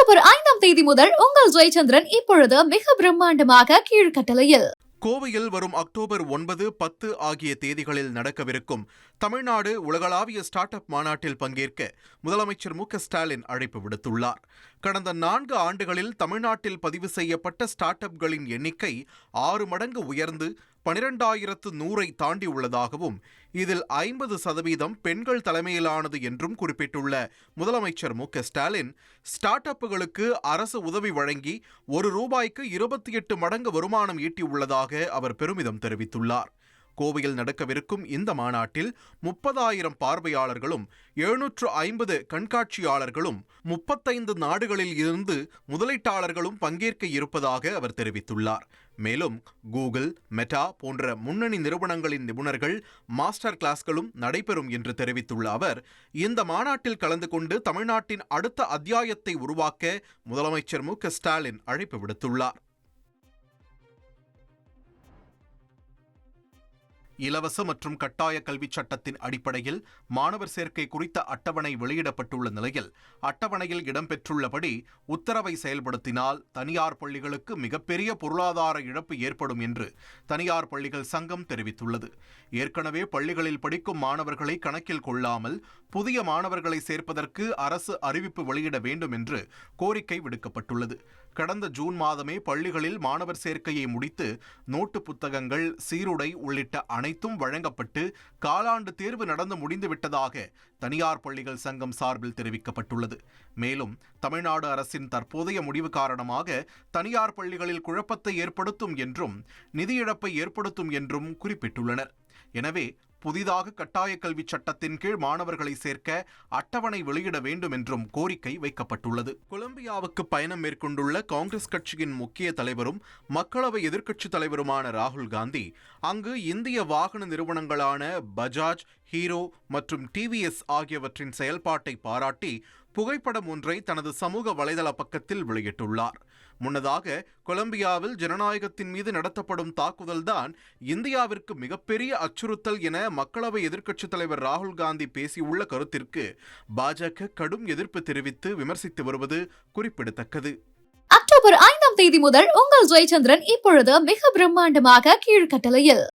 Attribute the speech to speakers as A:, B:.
A: October 5ஆம் தேதி முதல் உங்கள் ஜெயச்சந்திரன் இப்பொழுது மிக பிரம்மாண்டமாக கீழ்கட்டளையில்.
B: கோவையில் வரும் அக்டோபர் 9, 10 ஆகிய தேதிகளில் நடக்கவிருக்கும் தமிழ்நாடு உலகளாவிய ஸ்டார்ட் அப் மாநாட்டில் பங்கேற்க முதலமைச்சர் மு.க.ஸ்டாலின் அழைப்பு விடுத்துள்ளார். கடந்த 4 ஆண்டுகளில் தமிழ்நாட்டில் பதிவு செய்யப்பட்ட ஸ்டார்ட் அப்களின் எண்ணிக்கை 6 மடங்கு உயர்ந்து 12,100 தாண்டியுள்ளதாகவும் இதில் 50% பெண்கள் தலைமையிலானது என்றும் குறிப்பிட்டுள்ள முதலமைச்சர் மு.க.ஸ்டாலின், ஸ்டார்ட் அப்புகளுக்கு அரசு உதவி வழங்கி ₹1க்கு 28 மடங்கு வருமானம் ஈட்டியுள்ளதாக அவர் பெருமிதம் தெரிவித்துள்ளார். கோவையில் நடக்கவிருக்கும் இந்த மாநாட்டில் 30,000 பார்வையாளர்களும் 750 கண்காட்சியாளர்களும் 35 நாடுகளில் இருந்து முதலீட்டாளர்களும் பங்கேற்க இருப்பதாக அவர் தெரிவித்துள்ளார். மேலும் கூகுள், மெட்டா போன்ற முன்னணி நிறுவனங்களின் நிபுணர்கள் மாஸ்டர் கிளாஸ்களும் நடைபெறும் என்று தெரிவித்துள்ள அவர், இந்த மாநாட்டில் கலந்து கொண்டு தமிழ்நாட்டின் அடுத்த அத்தியாயத்தை உருவாக்க முதலமைச்சர் மு.க.ஸ்டாலின் அழைப்பு விடுத்துள்ளார். இலவச மற்றும் கட்டாய கல்வி சட்டத்தின் அடிப்படையில் மாணவர் சேர்க்கை குறித்த அட்டவணை வெளியிடப்பட்டுள்ள நிலையில், அட்டவணையில் இடம்பெற்றுள்ளபடி உத்தரவை செயல்படுத்தினால் தனியார் பள்ளிகளுக்கு மிகப்பெரிய பொருளாதார இழப்பு ஏற்படும் என்று தனியார் பள்ளிகள் சங்கம் தெரிவித்துள்ளது. ஏற்கனவே பள்ளிகளில் படிக்கும் மாணவர்களை கணக்கில் கொள்ளாமல் புதிய மாணவர்களை சேர்ப்பதற்கு அரசு அறிவிப்பு வெளியிட வேண்டும் என்று கோரிக்கை விடுக்கப்பட்டுள்ளது. கடந்த ஜூன் மாதமே பள்ளிகளில் மாணவர் சேர்க்கையை முடித்து நோட்டு புத்தகங்கள், சீருடை உள்ளிட்ட அனைத்தும் வழங்கப்பட்டு காலாண்டு தேர்வு நடந்து முடிந்துவிட்டதாக தனியார் பள்ளிகள் சங்கம் சார்பில் தெரிவிக்கப்பட்டுள்ளது. மேலும் தமிழ்நாடு அரசின் தற்போதைய முடிவு காரணமாக தனியார் பள்ளிகளில் குழப்பத்தை ஏற்படுத்தும் என்றும் நிதி இழப்பை ஏற்படுத்தும் என்றும் குறிப்பிட்டுள்ளனர். எனவே புதிதாக கட்டாய கல்வி சட்டத்தின் கீழ் மாணவர்களை சேர்க்க அட்டவணை வெளியிட வேண்டும் என்றும் கோரிக்கை வைக்கப்பட்டுள்ளது. கொலம்பியாவுக்கு பயணம் மேற்கொண்டுள்ள காங்கிரஸ் கட்சியின் முக்கிய தலைவரும் மக்களவை எதிர்க்கட்சித் தலைவருமான ராகுல் காந்தி அங்கு இந்திய வாகன நிறுவனங்களான பஜாஜ், ஹீரோ மற்றும் டிவிஎஸ் ஆகியவற்றின் செயல்பாட்டை பாராட்டி புகைப்படம் ஒன்றை தனது சமூக வலைதள பக்கத்தில் வெளியிட்டுள்ளார். முன்னதாக கொலம்பியாவில் ஜனநாயகத்தின் மீது நடத்தப்படும் தாக்குதல்தான் இந்தியாவிற்கு மிகப்பெரிய அச்சுறுத்தல் என மக்களவை எதிர்க்கட்சித் தலைவர் ராகுல் காந்தி பேசியுள்ள கருத்திற்கு பாஜக கடும் எதிர்ப்பு தெரிவித்து விமர்சித்து வருவது குறிப்பிடத்தக்கது.
A: அக்டோபர் 5ஆம் தேதி முதல் உங்கள் ஜெயச்சந்திரன் இப்பொழுது மிக பிரம்மாண்டமாக கீழ்கட்டளையில்.